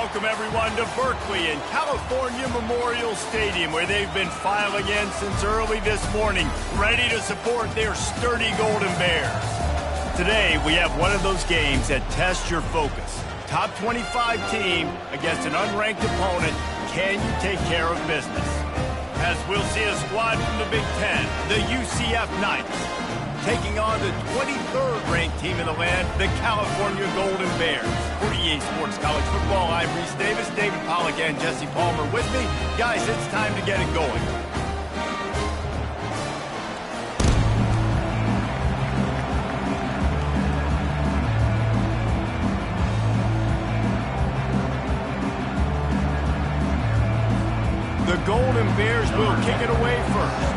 Welcome, everyone, to Berkeley and California Memorial Stadium, where they've been filing in since early this morning, ready to support their sturdy Golden Bears. Today, we have one of those games that tests your focus. Top 25 team against an unranked opponent. Can you take care of business? As we'll see a squad from the Big Ten, the UCF Knights, taking on the 23rd ranked team in the land, the California Golden Bears. For EA Sports College Football, I'm Reese Davis, David Pollack, and Jesse Palmer with me. Guys, it's time to get it going. The Golden Bears will kick it away first.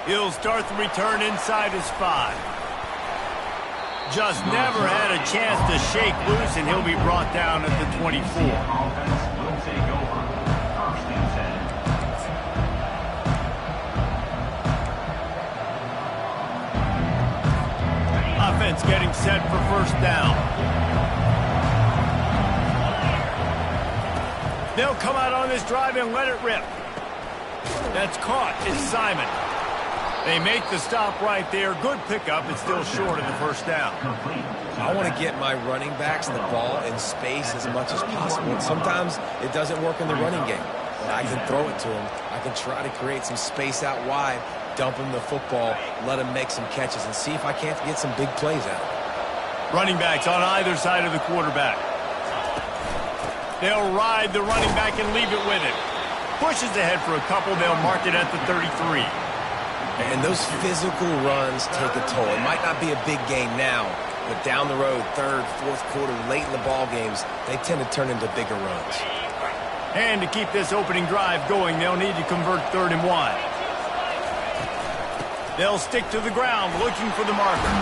He'll start the return inside his 5. Just never had a chance to shake loose, and he'll be brought down at the 24. Offense getting set for first down. They'll come out on this drive and let it rip. That's caught. It's Simon. They make the stop right there. Good pickup. It's still short of the first down. I want to get my running backs the ball in space as much as possible. And sometimes it doesn't work in the running game. But I can throw it to them. I can try to create some space out wide, dump him the football, let him make some catches, and see if I can't get some big plays out of it. Running backs on either side of the quarterback. They'll ride the running back and leave it with him. Pushes ahead for a couple. They'll mark it at the 33. And those physical runs take a toll. It might not be a big game now, but down the road, third, fourth quarter, late in the ball games, they tend to turn into bigger runs. And to keep this opening drive going, they'll need to convert 3rd and 1. They'll stick to the ground looking for the marker.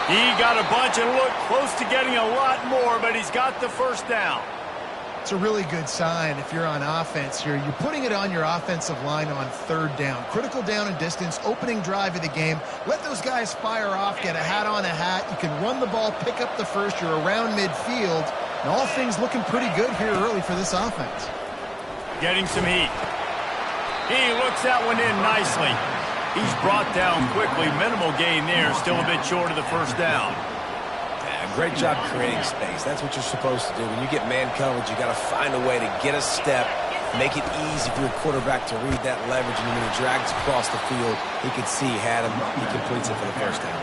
He got a bunch and looked close to getting a lot more, but he's got the first down. It's a really good sign if you're on offense here. You're putting it on your offensive line on 3rd down. Critical down and distance, opening drive of the game. Let those guys fire off, get a hat on a hat. You can run the ball, pick up the first. You're around midfield. And all things looking pretty good here early for this offense. Getting some heat. He looks that one in nicely. He's brought down quickly. Minimal gain there. Still a bit short of the first down. Great job creating space. That's what you're supposed to do. When you get man coverage, you got to find a way to get a step, make it easy for your quarterback to read that leverage, and when he drags across the field, he could see he had him. He completes it for the first down.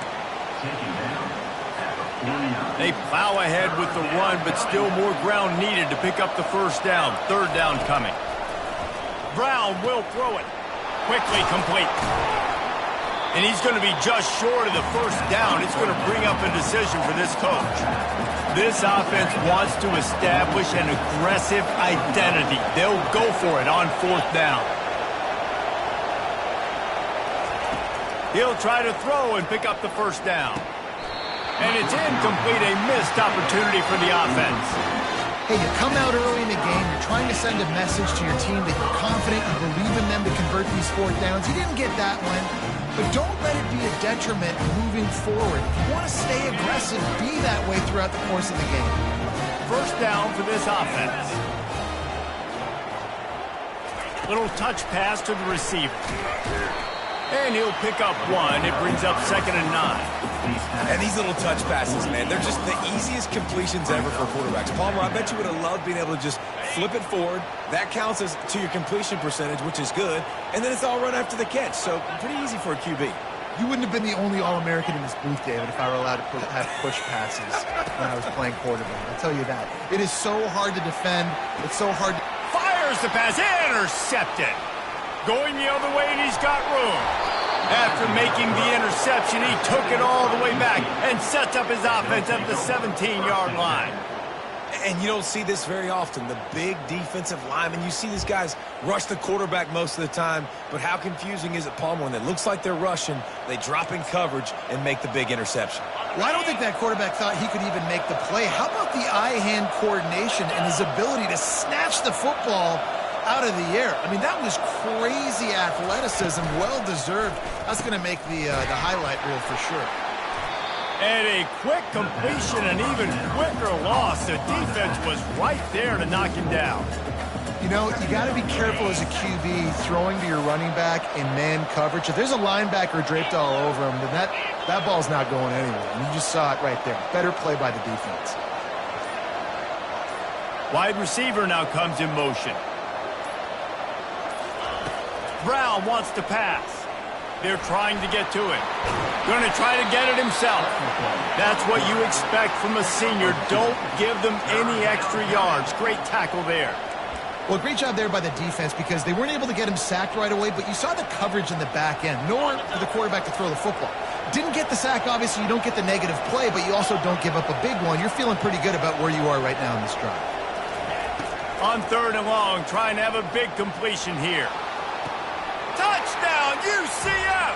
They plow ahead with the run, but still more ground needed to pick up the first down. 3rd down coming. Brown will throw it. Quickly complete. And he's going to be just short of the first down. It's going to bring up a decision for this coach. This offense wants to establish an aggressive identity. They'll go for it on 4th down. He'll try to throw and pick up the first down. And it's incomplete, a missed opportunity for the offense. Hey, you come out early in the game, you're trying to send a message to your team that you're confident, you believe in them to convert these 4th downs. You didn't get that one. But don't let it be a detriment moving forward. If you want to stay aggressive, be that way throughout the course of the game. First down for this offense. Little touch pass to the receiver. And he'll pick up 1. It brings up 2nd and 9. And these little touch passes, man, they're just the easiest completions ever for quarterbacks. Palmer, I bet you would have loved being able to just flip it forward. That counts as to your completion percentage, which is good. And then it's all run after the catch. So pretty easy for a QB. You wouldn't have been the only All-American in this booth, David, if I were allowed to have push passes when I was playing quarterback. I'll tell you that. It is so hard to defend. It's so hard to... Fires the pass. Intercepted. Going the other way, and he's got room. After making the interception, he took it all the way back and sets up his offense at the 17-yard line. And you don't see this very often. The big defensive linemen, you see these guys rush the quarterback most of the time, but how confusing is it, Palmer, when it looks like they're rushing, they drop in coverage and make the big interception? Well, I don't think that quarterback thought he could even make the play. How about the eye-hand coordination and his ability to snatch the football out of the air. I mean, that was crazy athleticism, well-deserved. That's going to make the highlight reel for sure. And a quick completion, an even quicker loss. The defense was right there to knock him down. You know, you got to be careful as a QB throwing to your running back in man coverage. If there's a linebacker draped all over him, then that ball's not going anywhere. And you just saw it right there. Better play by the defense. Wide receiver now comes in motion. Brown wants to pass. They're trying to get to it. Going to try to get it himself. That's what you expect from a senior. Don't give them any extra yards. Great tackle there. Well, great job there by the defense because they weren't able to get him sacked right away, but you saw the coverage in the back end. Nowhere for the quarterback to throw the football. Didn't get the sack, obviously. You don't get the negative play, but you also don't give up a big one. You're feeling pretty good about where you are right now in this drive. On 3rd and long, trying to have a big completion here. Touchdown, UCF!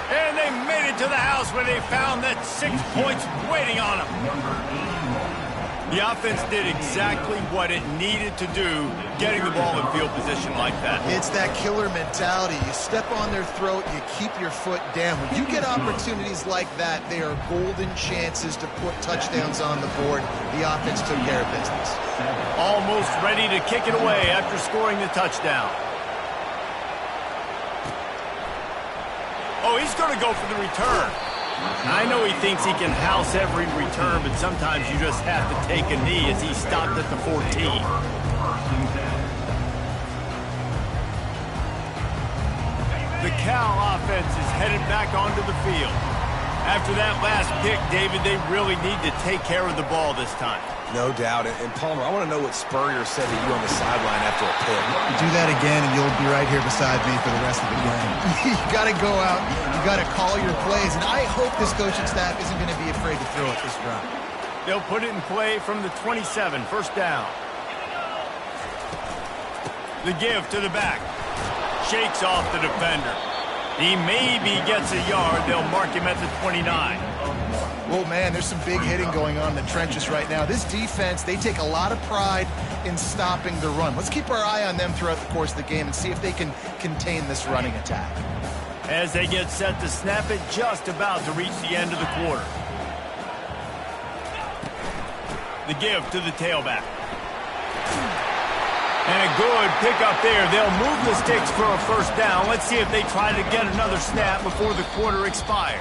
And they made it to the house where they found that 6 points waiting on them. The offense did exactly what it needed to do, getting the ball in field position like that. It's that killer mentality. You step on their throat, you keep your foot down. When you get opportunities like that, they are golden chances to put touchdowns on the board. The offense took care of business. Almost ready to kick it away after scoring the touchdown. Oh, he's going to go for the return. I know he thinks he can house every return, but sometimes you just have to take a knee as he stopped at the 14. The Cal offense is headed back onto the field. After that last pick, David, they really need to take care of the ball this time. No doubt. And Palmer, I want to know what Spurrier said to you on the sideline after a pick. Do that again, and you'll be right here beside me for the rest of the game. You got to go out. You got to call your plays, and I hope this coaching staff isn't going to be afraid to throw it this drive. They'll put it in play from the 27, 1st down. The give to the back. Shakes off the defender. He maybe gets a yard. They'll mark him at the 29. Well, man, there's some big hitting going on in the trenches right now. This defense, they take a lot of pride in stopping the run. Let's keep our eye on them throughout the course of the game and see if they can contain this running attack. As they get set to snap it, just about to reach the end of the quarter. The give to the tailback. And a good pickup there. They'll move the sticks for a 1st down. Let's see if they try to get another snap before the quarter expires.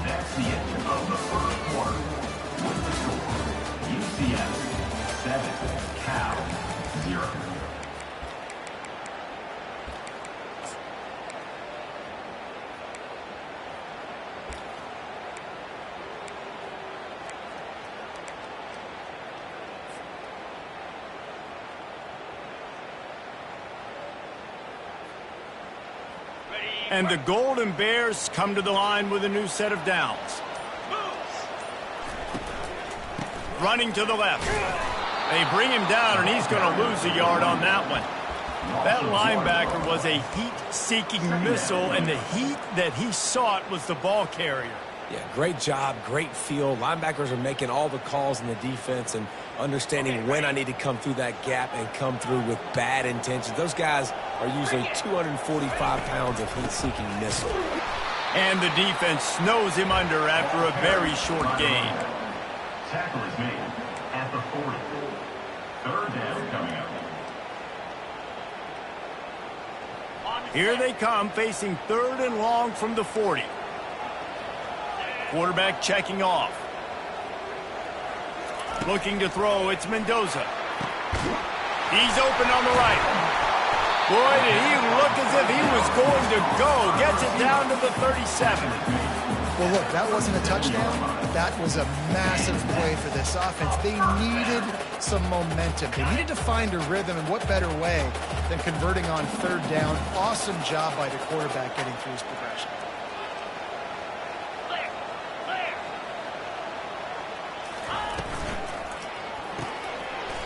That's the end of the 1st quarter. With the score, UCF 7, Cal 0. And the Golden Bears come to the line with a new set of downs. Running to the left. They bring him down, and he's going to lose a yard on that one. That linebacker was a heat-seeking missile, and the heat that he sought was the ball carrier. Yeah, great job, great feel. Linebackers are making all the calls in the defense and understanding when I need to come through that gap and come through with bad intentions. Those guys are usually 245 pounds of heat-seeking missile. And the defense snows him under after a very short gain. Tackle is made at the 40. 3rd down coming up. Here they come, facing 3rd and long from the 40. Quarterback checking off. Looking to throw, it's Mendoza. He's open on the right. Boy, did he look as if he was going to go. Gets it down to the 37. Well, look, that wasn't a touchdown, but that was a massive play for this offense. They needed some momentum. They needed to find a rhythm, and what better way than converting on 3rd down. Awesome job by the quarterback getting through his progression.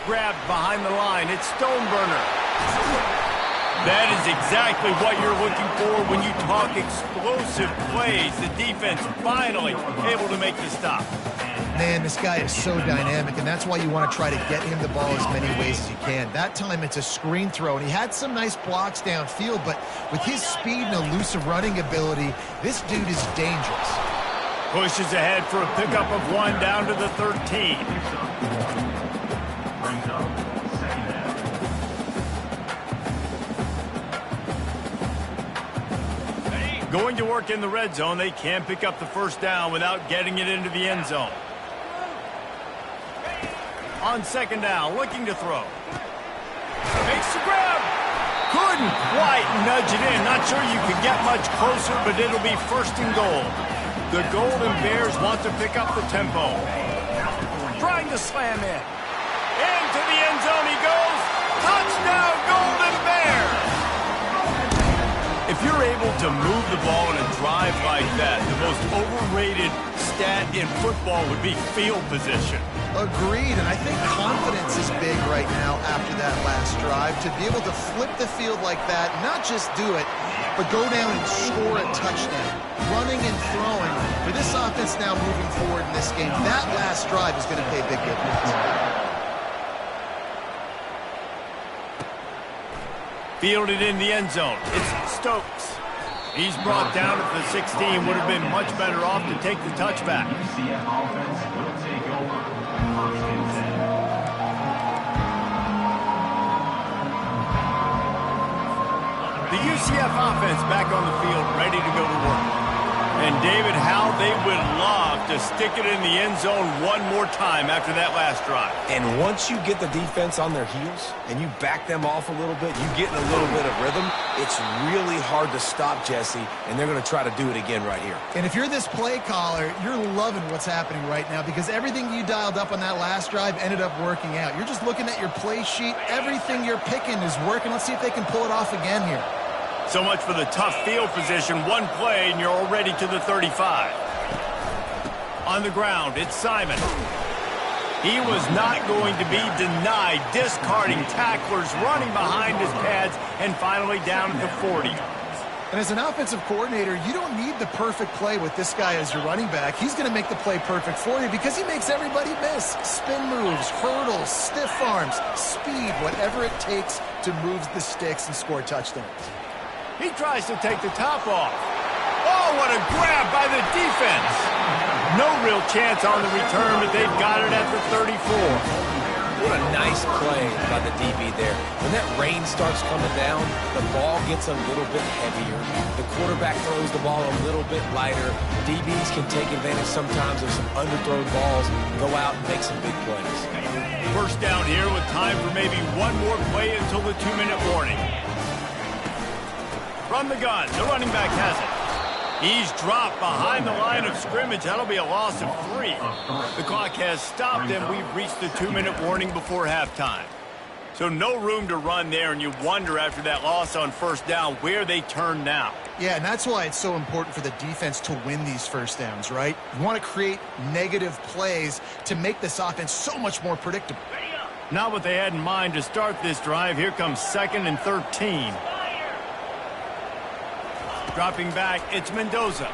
Grabbed behind the line. It's Stoneburner. That is exactly what you're looking for when you talk explosive plays. The defense finally able to make the stop. Man, this guy is so dynamic, and that's why you want to try to get him the ball as many ways as you can. That time, it's a screen throw, and he had some nice blocks downfield, but with his speed and elusive running ability, this dude is dangerous. Pushes ahead for a pickup of 1 down to the 13. Brings up second down. Going to work in the red zone, they can't pick up the first down without getting it into the end zone. On second down, looking to throw. Makes the grab. Couldn't quite nudge it in. Not sure you could get much closer, but it'll be first and goal. The Golden Bears want to pick up the tempo. Trying to slam in. Into the end zone he goes. Touchdown, Golden Bears! If you're able to move the ball in a drive like that, the most overrated stat in football would be field position. Agreed, and I think confidence is big right now after that last drive. To be able to flip the field like that, not just do it, but go down and score a touchdown. Running and throwing. For this offense now moving forward in this game, that last drive is going to pay big dividends. Fielded in the end zone. It's Stokes. He's brought down at the 16. Would have been much better off to take the touchback. UCF offense will take over first and 10. The UCF offense back on the field, ready to go to work. And David, how they would love to stick it in the end zone one more time after that last drive. And once you get the defense on their heels and you back them off a little bit, you get in a little bit of rhythm, it's really hard to stop, Jesse, and they're going to try to do it again right here. And if you're this play caller, you're loving what's happening right now because everything you dialed up on that last drive ended up working out. You're just looking at your play sheet. Everything you're picking is working. Let's see if they can pull it off again here. So much for the tough field position. One play, and you're already to the 35. On the ground, it's Simon. He was not going to be denied, discarding tacklers, running behind his pads, and finally down at the 40. And as an offensive coordinator, you don't need the perfect play with this guy as your running back. He's going to make the play perfect for you because he makes everybody miss. Spin moves, hurdles, stiff arms, speed, whatever it takes to move the sticks and score touchdowns. He tries to take the top off. Oh, what a grab by the defense. No real chance on the return, but they've got it at the 34. What a nice play by the DB there. When that rain starts coming down, the ball gets a little bit heavier. The quarterback throws the ball a little bit lighter. DBs can take advantage sometimes of some underthrown balls, go out and make some big plays. First down here with time for maybe one more play until the 2-minute warning. From the gun, the running back has it. He's dropped behind the line of scrimmage. That'll be a loss of 3. The clock has stopped, and we've reached the 2-minute warning before halftime. So no room to run there, and you wonder after that loss on first down where they turn now. Yeah, and that's why it's so important for the defense to win these first downs, right? You want to create negative plays to make this offense so much more predictable. Not what they had in mind to start this drive. Here comes 2nd and 13. Dropping back, it's Mendoza.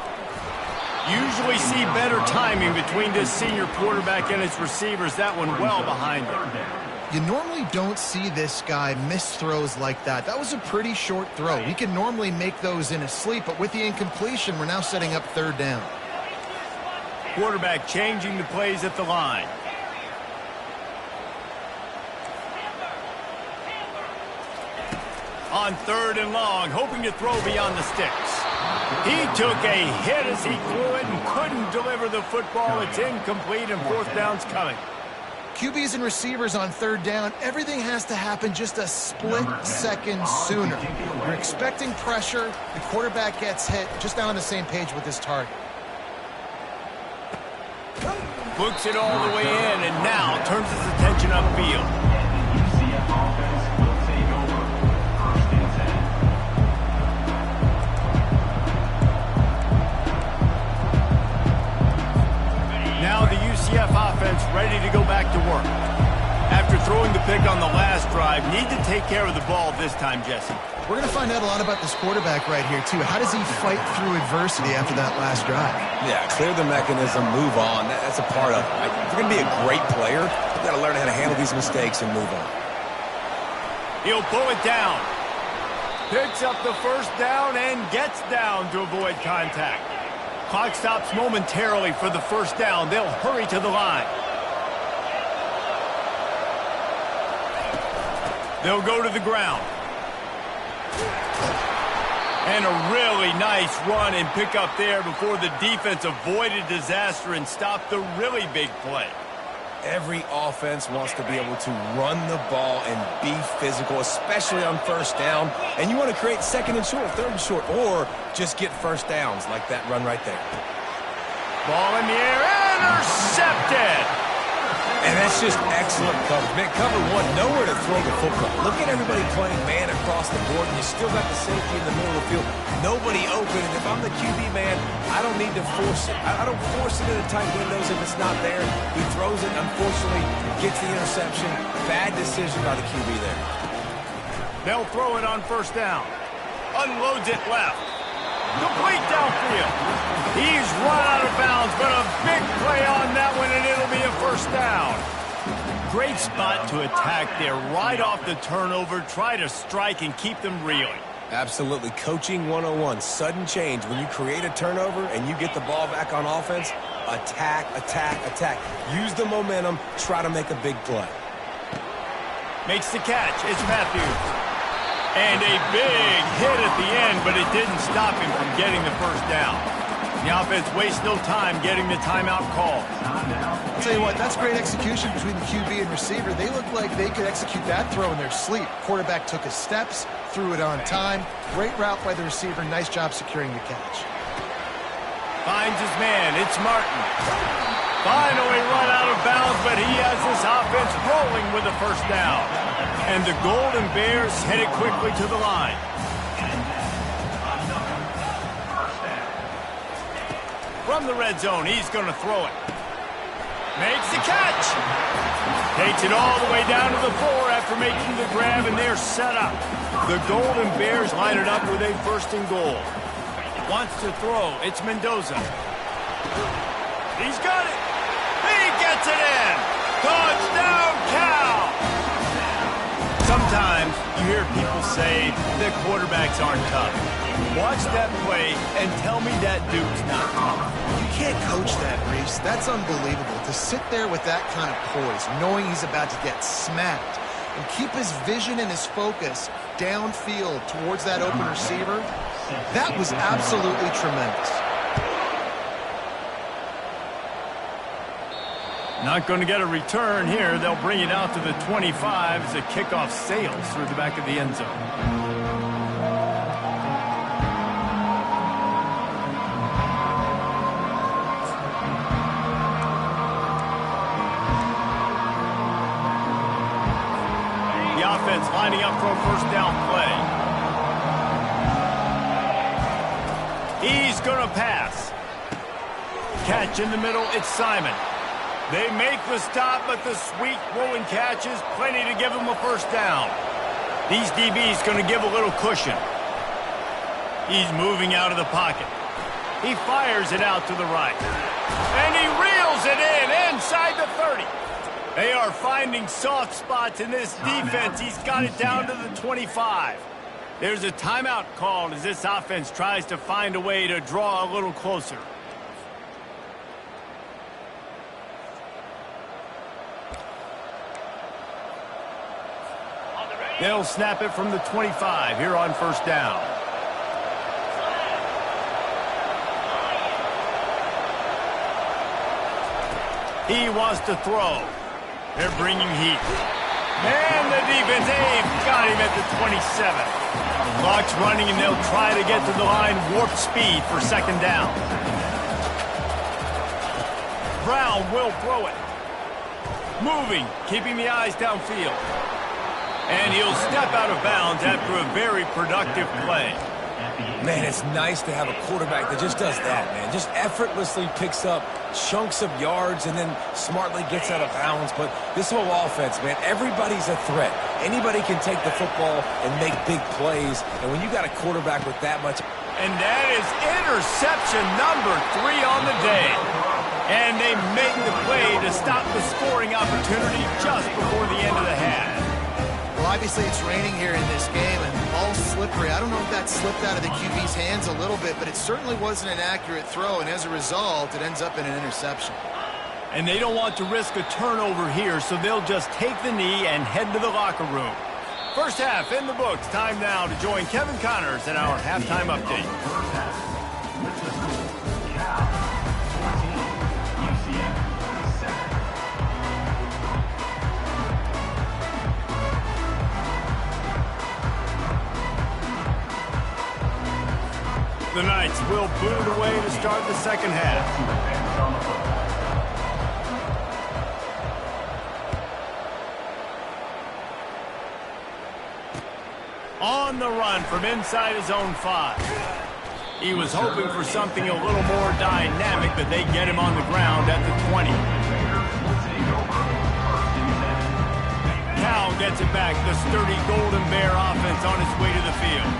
Usually see better timing between this senior quarterback and his receivers. That one well behind him. You normally don't see this guy miss throws like that. That was a pretty short throw. He can normally make those in his sleep, but with the incompletion, we're now setting up 3rd down. Quarterback changing the plays at the line. On 3rd and long, hoping to throw beyond the sticks. He took a hit as he threw it and couldn't deliver the football. It's incomplete, and 4th down's coming. QBs and receivers on 3rd down, everything has to happen just a split second sooner. You're expecting pressure, the quarterback gets hit, just not on the same page with his target. Books it all the way in, and now turns his attention upfield. UCF offense will take over first and 10. Now the UCF offense ready to go back to work. After throwing the pick on the last drive, need to take care of the ball this time, Jesse. We're going to find out a lot about this quarterback right here, too. How does he fight through adversity after that last drive? Yeah, clear the mechanism, move on. That's a part of it. Right? If you're going to be a great player, you've got to learn how to handle these mistakes and move on. He'll pull it down. Picks up the first down and gets down to avoid contact. Clock stops momentarily for the first down. They'll hurry to the line. They'll go to the ground. And a really nice run and pick up there before the defense avoided disaster and stopped the really big play. Every offense wants to be able to run the ball and be physical, especially on first down. And you want to create second and short, third and short, or just get first downs like that run right there. Ball in the air, intercepted! And that's just excellent coverage. Man, cover one, nowhere to throw the football. Look at everybody playing man across the board, and you still got the safety in the middle of the field. Nobody open, and if I'm the QB, man, I don't need to force it. I don't force it into tight windows if it's not there. He throws it, unfortunately, gets the interception. Bad decision by the QB there. They'll throw it on first down. Unloads it left. Complete downfield. He's run out of bounds, but a big play on that one, and it'll be a first down. Great spot to attack there. Right off the turnover, try to strike and keep them reeling. Absolutely. Coaching 101. Sudden change. When you create a turnover and you get the ball back on offense, attack, attack, attack. Use the momentum. Try to make a big play. Makes the catch. It's Matthews. And a big hit at the end, but it didn't stop him from getting the first down. The offense wastes no time getting the timeout call. I'll tell you what, that's great execution between the QB and receiver. They look like they could execute that throw in their sleep. Quarterback took his steps, threw it on time. Great route by the receiver. Nice job securing the catch. Finds his man. It's Martin. Finally run out of bounds, but he has this offense rolling with a first down. And the Golden Bears headed quickly to the line. From the red zone, he's going to throw it. Makes the catch. Takes it all the way down to the floor after making the grab, and they're set up. The Golden Bears line it up with a first and goal. Wants to throw. It's Mendoza. He's got it. He gets it in. Touchdown, Cal. Sometimes you hear people say that quarterbacks aren't tough. Watch that play and tell me that dude's not tough. You can't coach that, Reese. That's unbelievable. To sit there with that kind of poise, knowing he's about to get smacked, and keep his vision and his focus downfield towards that open receiver, that was absolutely tremendous. Not going to get a return here. They'll bring it out to the 25 as the kickoff sails through the back of the end zone. Lining up for a first down play. He's going to pass. Catch in the middle, it's Simon. They make the stop, but the sweet rolling catch is plenty to give him a first down. These DBs going to give a little cushion. He's moving out of the pocket. He fires it out to the right. And he reels it in inside the 30. They are finding soft spots in this defense. He's got it down to the 25. There's a timeout called as this offense tries to find a way to draw a little closer. They'll snap it from the 25 here on first down. He wants to throw. They're bringing heat. And the defense, they've got him at the 27. Clock's running, and they'll try to get to the line warp speed for second down. Brown will throw it. Moving, keeping the eyes downfield. And he'll step out of bounds after a very productive play. Man, it's nice to have a quarterback that just does that, man. Just effortlessly picks up chunks of yards and then smartly gets out of bounds. But this whole offense, man, everybody's a threat. Anybody can take the football and make big plays. And when you got a quarterback with that much... And that is interception number 3 on the day. And they make the play to stop the scoring opportunity just before the end of the half. Well, obviously it's raining here in this game, and the ball's slippery. I don't know if that slipped out of the QB's hands a little bit, but it certainly wasn't an accurate throw, and as a result, it ends up in an interception. And they don't want to risk a turnover here, so they'll just take the knee and head to the locker room. First half in the books. Time now to join Kevin Connors in our halftime update. First half. With the score, Cal 14, UCF 7. The Knights will boot it away to start the second half. On the run from inside his own 5. He was hoping for something a little more dynamic, but they get him on the ground at the 20. Cal gets it back. The sturdy Golden Bear offense on its way to the field.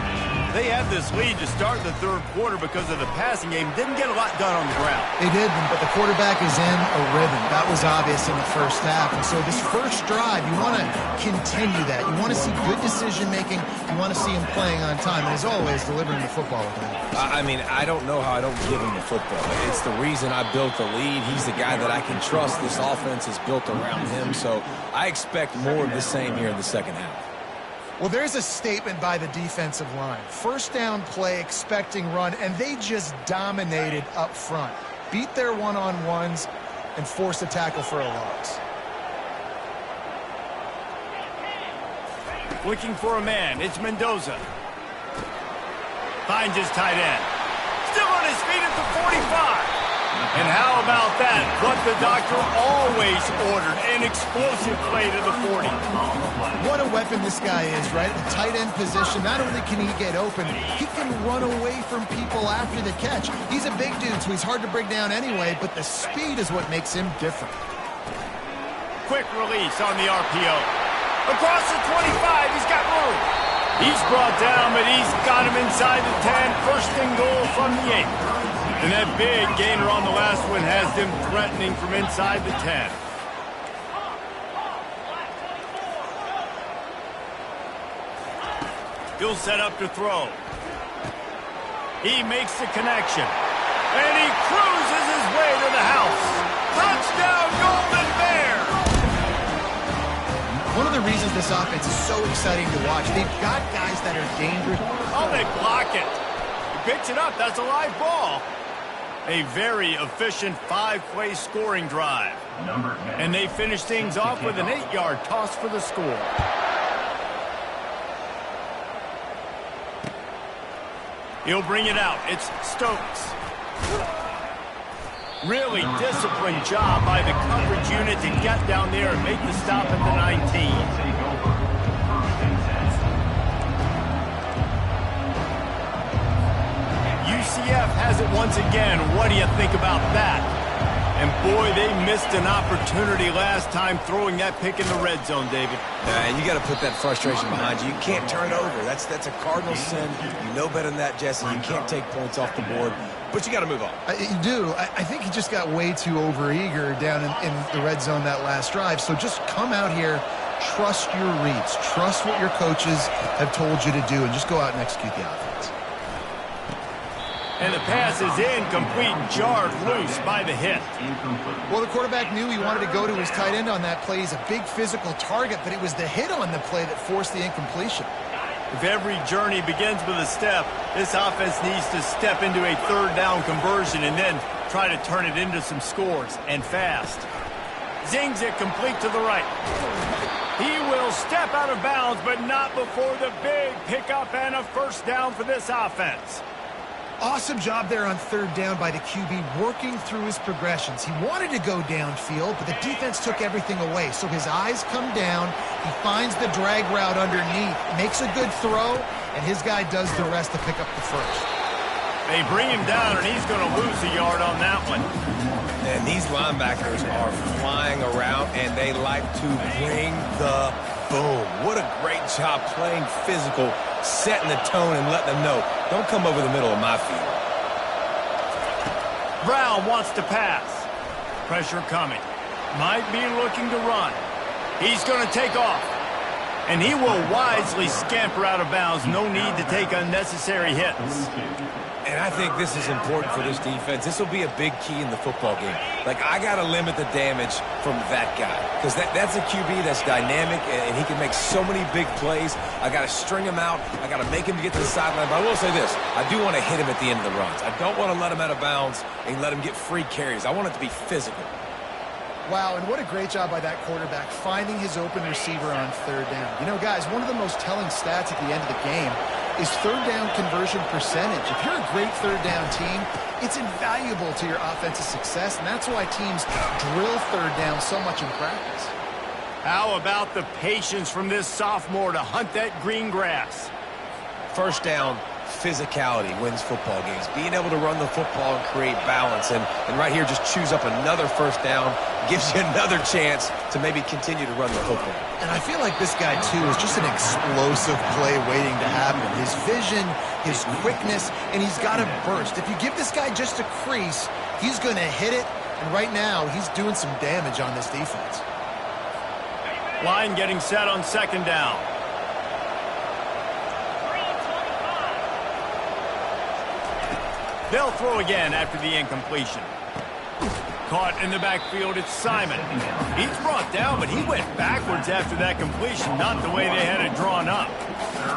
They had this lead to start the third quarter because of the passing game. Didn't get a lot done on the ground. They did, but the quarterback is in a rhythm. That was obvious in the first half. And so this first drive, you want to continue that. You want to see good decision-making. You want to see him playing on time. And as always, delivering the football with him. I mean, I don't know how I don't give him the football. It's the reason I built the lead. He's the guy that I can trust. This offense is built around him. So I expect more of the same here in the second half. Well, there's a statement by the defensive line. First down play, expecting run, and they just dominated up front. Beat their one-on-ones and forced a tackle for a loss. Looking for a man. It's Mendoza. Finds his tight end. Still on his feet at the 45. And how about that? What the doctor always ordered. An explosive play to the 40. What a weapon this guy is, right? The tight end position, not only can he get open, he can run away from people after the catch. He's a big dude, so he's hard to bring down anyway, but the speed is what makes him different. Quick release on the RPO. Across the 25, he's got room. He's brought down, but he's got him inside the 10. First and goal from the 8. And that big gainer on the last one has them threatening from inside the 10. He'll set up to throw. He makes the connection. And he cruises his way to the house. Touchdown, Golden Bear! One of the reasons this offense is so exciting to watch, they've got guys that are dangerous. Oh, they block it. He picks it up. That's a live ball. A very efficient 5-play scoring drive. And they finish things off with an 8-yard toss for the score. He'll bring it out. It's Stokes. Really disciplined job by the coverage unit to get down there and make the stop at the 19. UCF has it once again. What do you think about that? And boy, they missed an opportunity last time throwing that pick in the red zone, David. And you got to put that frustration behind you. You can't turn it over. That's a cardinal sin. You know better than that, Jesse. You can't take points off the board, but you got to move on. You do. I think he just got way too overeager down in the red zone that last drive. So just come out here, trust your reads, trust what your coaches have told you to do, and just go out and execute the offense. And the pass is incomplete, jarred loose by the hit. Well, the quarterback knew he wanted to go to his tight end on that play. He's a big physical target, but it was the hit on the play that forced the incompletion. If every journey begins with a step, this offense needs to step into a third down conversion and then try to turn it into some scores, and fast. Zings it complete to the right. He will step out of bounds, but not before the big pickup and a first down for this offense. Awesome job there on third down by the QB, working through his progressions. He wanted to go downfield, but the defense took everything away. So his eyes come down. He finds the drag route underneath, makes a good throw, and his guy does the rest to pick up the first. They bring him down, and he's going to lose a yard on that one. And these linebackers are flying around, and they like to bring the boom. What a great job playing physical, setting the tone, and letting them know, don't come over the middle of my field. Brown wants to pass. Pressure coming. Might be looking to run. He's going to take off. And he will wisely scamper out of bounds. No need to take unnecessary hits. And I think this is important for this defense. This will be a big key in the football game. Like, I got to limit the damage from that guy. Because that's a QB that's dynamic, and he can make so many big plays. I got to string him out. I got to make him get to the sideline. But I will say this. I do want to hit him at the end of the runs. I don't want to let him out of bounds and let him get free carries. I want it to be physical. Wow, and what a great job by that quarterback finding his open receiver on third down. You know, guys, one of the most telling stats at the end of the game is third down conversion percentage. If you're a great third down team, it's invaluable to your offensive success, and that's why teams drill third down so much in practice. How about the patience from this sophomore to hunt that green grass? First down, physicality wins football games. Being able to run the football and create balance. And right here, just choose up another first down, gives you another chance to maybe continue to run the football. And I feel like this guy, too, is just an explosive play waiting to happen. His vision, his quickness, and he's got a burst. If you give this guy just a crease, he's going to hit it. And right now, he's doing some damage on this defense. Line getting set on second down. They'll throw again after the incompletion. Caught in the backfield, it's Simon. He's brought down, but he went backwards after that completion, not the way they had it drawn up.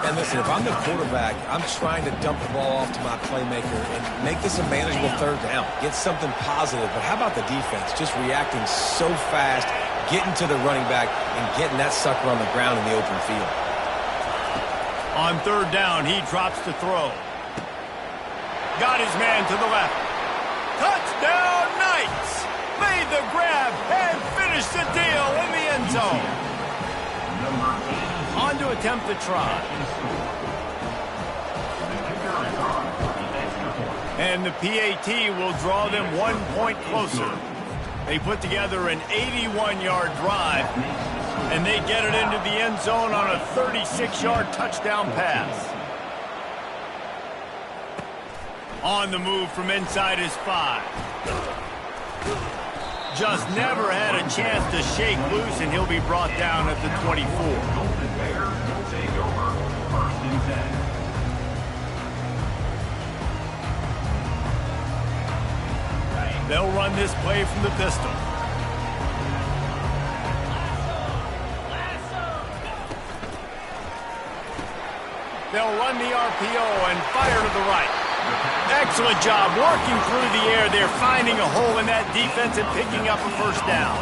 And listen, if I'm the quarterback, I'm trying to dump the ball off to my playmaker and make this a manageable third down. Get something positive. But how about the defense? Just reacting so fast, getting to the running back, and getting that sucker on the ground in the open field. On third down, he drops to throw. Got his man to the left. Touchdown, Knights! Made the grab and finished the deal in the end zone. On to attempt the try. And the PAT will draw them 1 point closer. They put together an 81-yard drive, and they get it into the end zone on a 36-yard touchdown pass. On the move from inside his 5. Just never had a chance to shake loose, and he'll be brought down at the 24. They'll run this play from the pistol. They'll run the RPO and fire to the right. Excellent job working through the air. They're finding a hole in that defense and picking up a first down.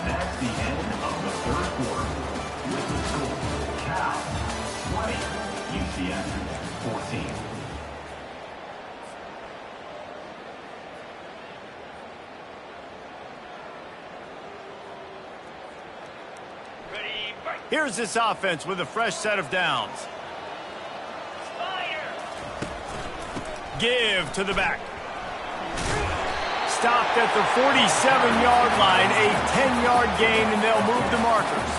That's the end of the third quarter. With the score, Cal 20, UCF 14. Here's this offense with a fresh set of downs. Give to the back. Stopped at the 47-yard line, a 10-yard gain, and they'll move the markers.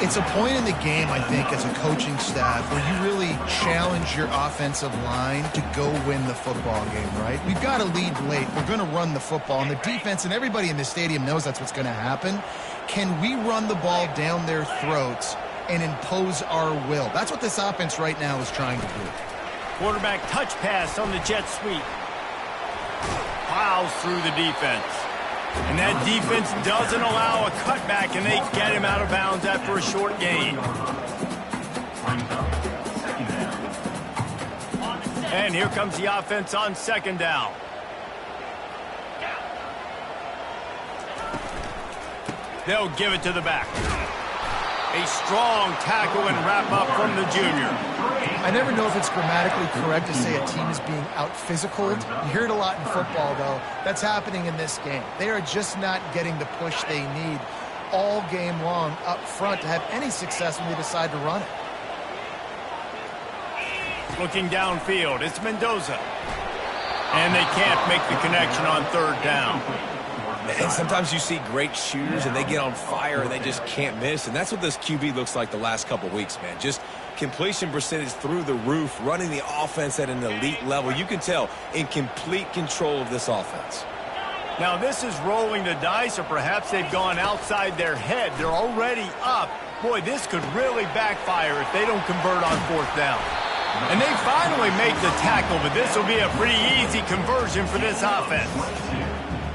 It's a point in the game, I think, as a coaching staff where you really challenge your offensive line to go win the football game, right? We've got to lead late. We're going to run the football, and the defense and everybody in the stadium knows that's what's going to happen. Can we run the ball down their throats and impose our will? That's what this offense right now is trying to do. Quarterback touch pass on the jet sweep. Plows through the defense. And that defense doesn't allow a cutback, and they get him out of bounds after a short gain. And here comes the offense on second down. They'll give it to the back. A strong tackle and wrap-up from the junior. I never know if it's grammatically correct to say a team is being out-physicaled. You hear it a lot in football, though. That's happening in this game. They are just not getting the push they need all game long up front to have any success when they decide to run it. Looking downfield, it's Mendoza. And they can't make the connection on third down. And sometimes you see great shooters and they get on fire and they just can't miss. And that's what this QB looks like the last couple weeks, man. Just completion percentage through the roof, running the offense at an elite level. You can tell in complete control of this offense. Now this is rolling the dice, or perhaps they've gone outside their head. They're already up. Boy, this could really backfire if they don't convert on fourth down. And they finally make the tackle, but this will be a pretty easy conversion for this offense.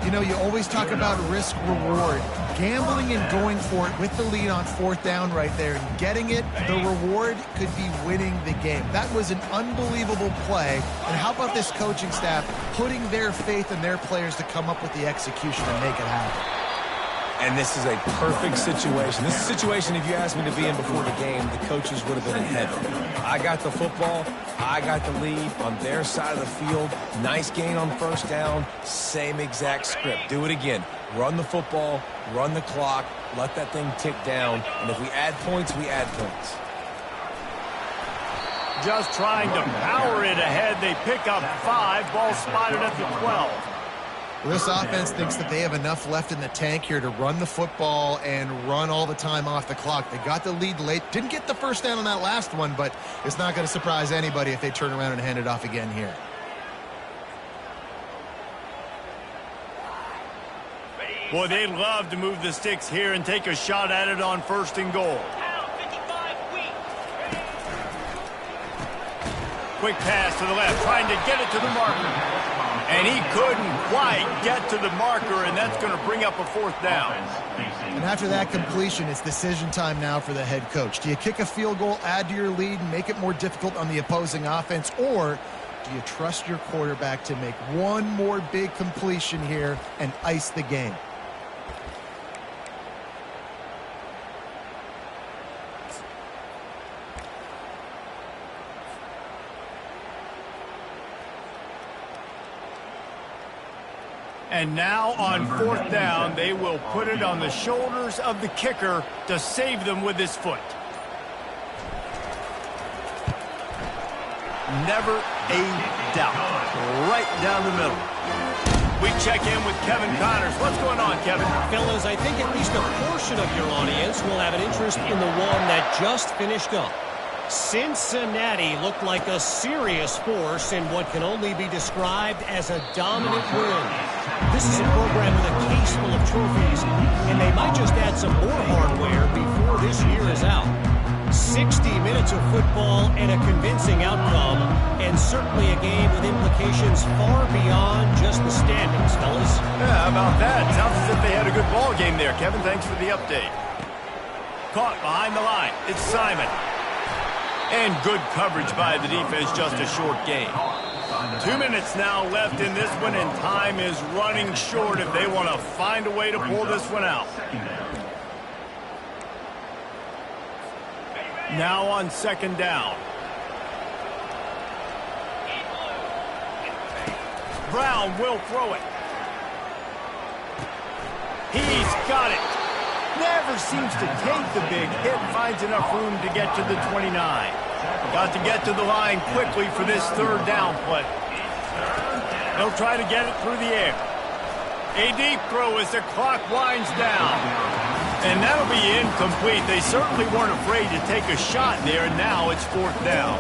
You know, you always talk about risk-reward. Gambling and going for it with the lead on fourth down right there and getting it, the reward could be winning the game. That was an unbelievable play. And how about this coaching staff putting their faith in their players to come up with the execution and make it happen? And this is a perfect situation. This is a situation, if you asked me to be in before the game, the coaches would have been in heaven. I got the football. I got the lead on their side of the field. Nice gain on first down. Same exact script. Do it again. Run the football, run the clock, let that thing tick down. And if we add points, we add points. Just trying to power it ahead. They pick up 5. Ball spotted at the 12. Well, this offense thinks that they have enough left in the tank here to run the football and run all the time off the clock. They got the lead late. Didn't get the first down on that last one, but it's not going to surprise anybody if they turn around and hand it off again here. Boy, they'd love to move the sticks here and take a shot at it on first and goal. Quick pass to the left, trying to get it to the marker. And he couldn't quite get to the marker, and that's going to bring up a fourth down. And after that completion, it's decision time now for the head coach. Do you kick a field goal, add to your lead, and make it more difficult on the opposing offense, or do you trust your quarterback to make one more big completion here and ice the game? And now on fourth down, they will put it on the shoulders of the kicker to save them with his foot. Never a doubt. Right down the middle. We check in with Kevin Connors. What's going on, Kevin? Fellas, I think at least a portion of your audience will have an interest in the one that just finished up. Cincinnati looked like a serious force in what can only be described as a dominant win. This is a program with a case full of trophies, and they might just add some more hardware before this year is out. 60 minutes of football and a convincing outcome, and certainly a game with implications far beyond just the standings, fellas. Yeah, how about that? Sounds as if they had a good ball game there. Kevin, thanks for the update. Caught behind the line. It's Simon. And good coverage by the defense, just a short gain. 2 minutes now left in this one, and time is running short if they want to find a way to pull this one out. Now on second down. Brown will throw it. He's got it. Never seems to take the big hit, finds enough room to get to the 29. Got to get to the line quickly for this third down play. They'll try to get it through the air. A deep throw as the clock winds down. And that'll be incomplete. They certainly weren't afraid to take a shot there, and now it's fourth down.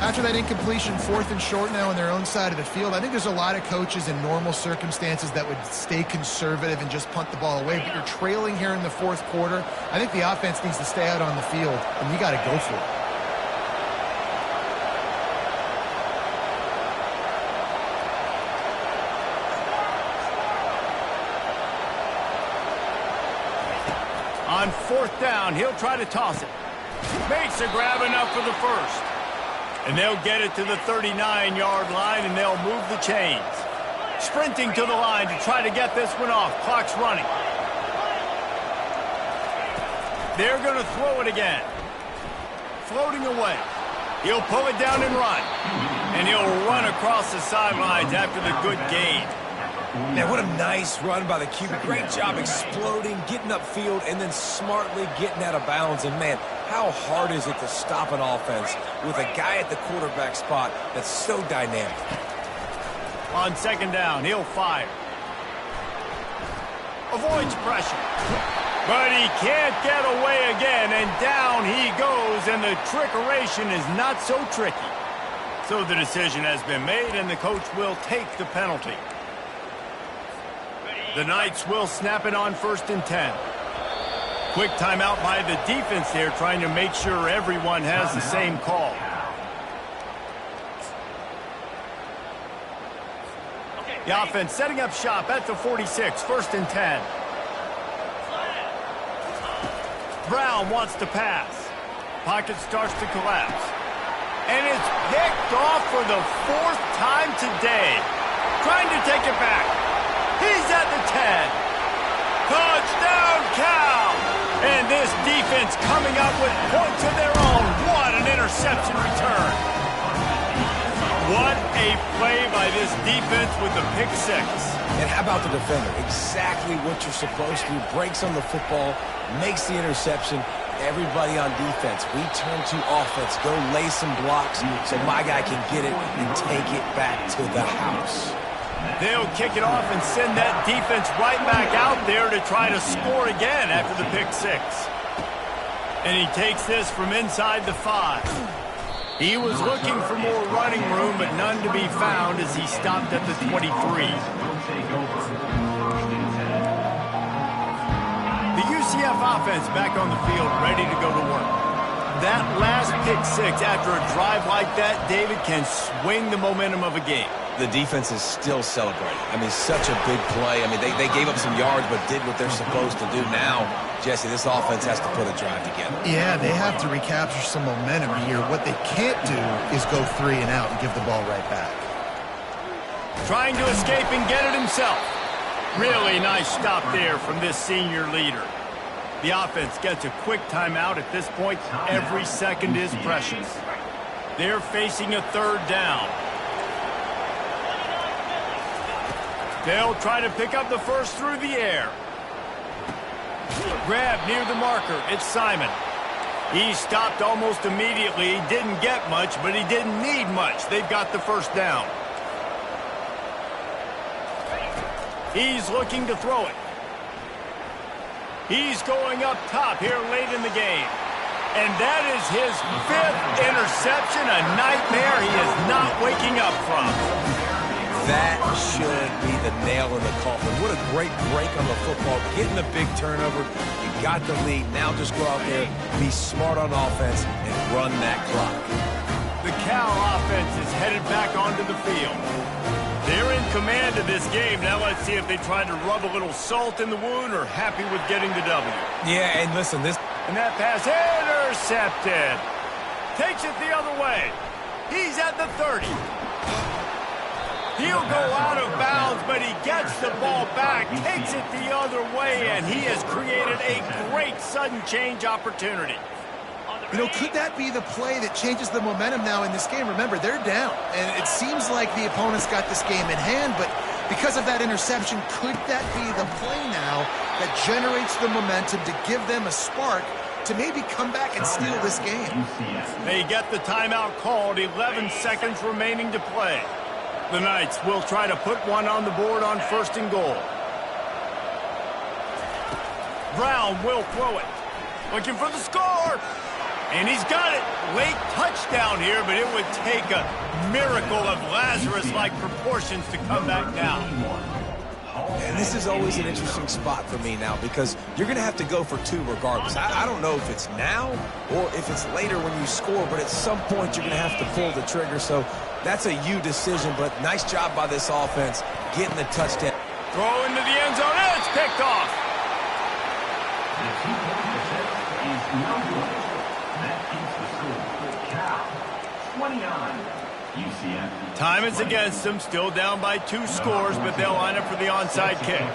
After that incompletion, fourth and short now on their own side of the field, I think there's a lot of coaches in normal circumstances that would stay conservative and just punt the ball away. But you're trailing here in the fourth quarter. I think the offense needs to stay out on the field, and you got to go for it. On fourth down, he'll try to toss it. Makes a grab enough for the first. And they'll get it to the 39-yard line, and they'll move the chains. Sprinting to the line to try to get this one off. Clock's running. They're going to throw it again. Floating away. He'll pull it down and run. And he'll run across the sidelines after the good gain. Man, what a nice run by the QB. Great job exploding, getting upfield, and then smartly getting out of bounds. And, man, how hard is it to stop an offense with a guy at the quarterback spot that's so dynamic? On second down, he'll fire. Avoids pressure. But he can't get away again, and down he goes, and the trickeration is not so tricky. So the decision has been made, and the coach will take the penalty. The Knights will snap it on 1st and 10. Quick timeout by the defense there, trying to make sure everyone has the same call. The offense setting up shop at the 46, 1st and 10. Brown wants to pass. Pocket starts to collapse. And it's picked off for the 4th time today. Trying to take it back. He's at the 10. Touchdown, Cal! And this defense coming up with points of their own. What an interception return. What a play by this defense with the pick 6. And how about the defender? Exactly what you're supposed to. Breaks on the football, makes the interception. Everybody on defense, we turn to offense. Go lay some blocks so my guy can get it and take it back to the house. They'll kick it off and send that defense right back out there to try to score again after the pick 6. And he takes this from inside the 5. He was looking for more running room, but none to be found as he stopped at the 23. The UCF offense back on the field, ready to go to work. That last pick 6 after a drive like that, David, can swing the momentum of a game. The defense is still celebrating. I mean, such a big play. I mean, they gave up some yards but did what they're supposed to do. Now, Jesse, this offense has to put a drive together. Yeah, they have to recapture some momentum here. What they can't do is go 3 and out and give the ball right back. Trying to escape and get it himself. Really nice stop there from this senior leader. The offense gets a quick timeout at this point. Every second is precious. They're facing a 3rd down. They'll try to pick up the first through the air. Grab near the marker. It's Simon. He stopped almost immediately. He didn't get much, but he didn't need much. They've got the first down. He's looking to throw it. He's going up top here late in the game. And that is his 5th interception, a nightmare he is not waking up from. That should be the nail in the coffin. What a great break on the football. Getting a big turnover. You got the lead. Now just go out there, be smart on offense, and run that clock. The Cal offense is headed back onto the field. They're in command of this game. Now let's see if they try to rub a little salt in the wound or happy with getting the W. Yeah, and listen, this... And that pass intercepted. Takes it the other way. He's at the 30. He'll go out of bounds, but he gets the ball back, takes it the other way, and he has created a great sudden change opportunity. You know, could that be the play that changes the momentum now in this game? Remember, they're down, and it seems like the opponent's got this game in hand, but because of that interception, could that be the play now that generates the momentum to give them a spark to maybe come back and steal this game? They get the timeout called, 11 seconds remaining to play. The Knights will try to put one on the board on 1st and goal. Brown will throw it. Looking for the score. And he's got it. Late touchdown here, but it would take a miracle of Lazarus-like proportions to come back down. And this is always an interesting spot for me now because you're going to have to go for 2 regardless. I don't know if it's now or if it's later when you score, but at some point you're going to have to pull the trigger. So that's a you decision, but nice job by this offense getting the touchdown. Throw into the end zone, and it's picked off. The 2-point attempt is no good. That keeps the score. Cal 29. UCF. Time is against them, still down by 2 scores, but they'll line up for the onside kick.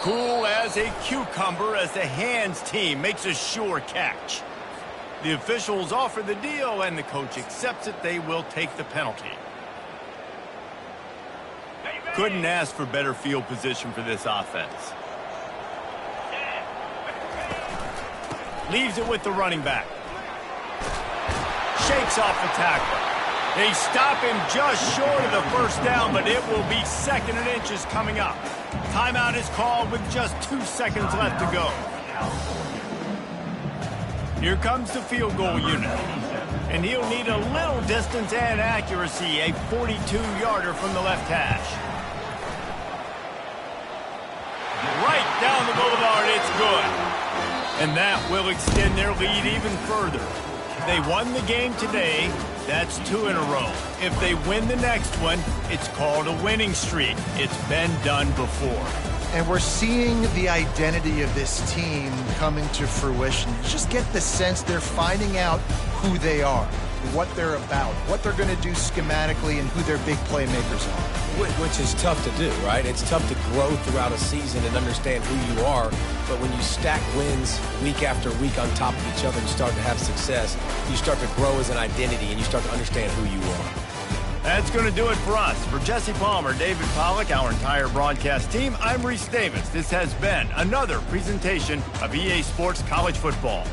Cool as a cucumber as the hands team makes a sure catch. The officials offer the deal, and the coach accepts it. They will take the penalty. Couldn't ask for better field position for this offense. Leaves it with the running back. Shakes off the tackle. They stop him just short of the first down, but it will be 2nd and inches coming up. Timeout is called with just 2 seconds left to go. Here comes the field goal unit. And he'll need a little distance and accuracy, a 42-yarder from the left hash. Right down the boulevard, it's good. And that will extend their lead even further. They won the game today. That's 2 in a row. If they win the next one, it's called a winning streak. It's been done before. And we're seeing the identity of this team coming to fruition. You just get the sense they're finding out who they are, what they're about, what they're going to do schematically, and who their big playmakers are. Which is tough to do, right? It's tough to grow throughout a season and understand who you are. But when you stack wins week after week on top of each other and you start to have success, you start to grow as an identity and you start to understand who you are. That's going to do it for us. For Jesse Palmer, David Pollack, our entire broadcast team, I'm Reese Davis. This has been another presentation of EA Sports College Football.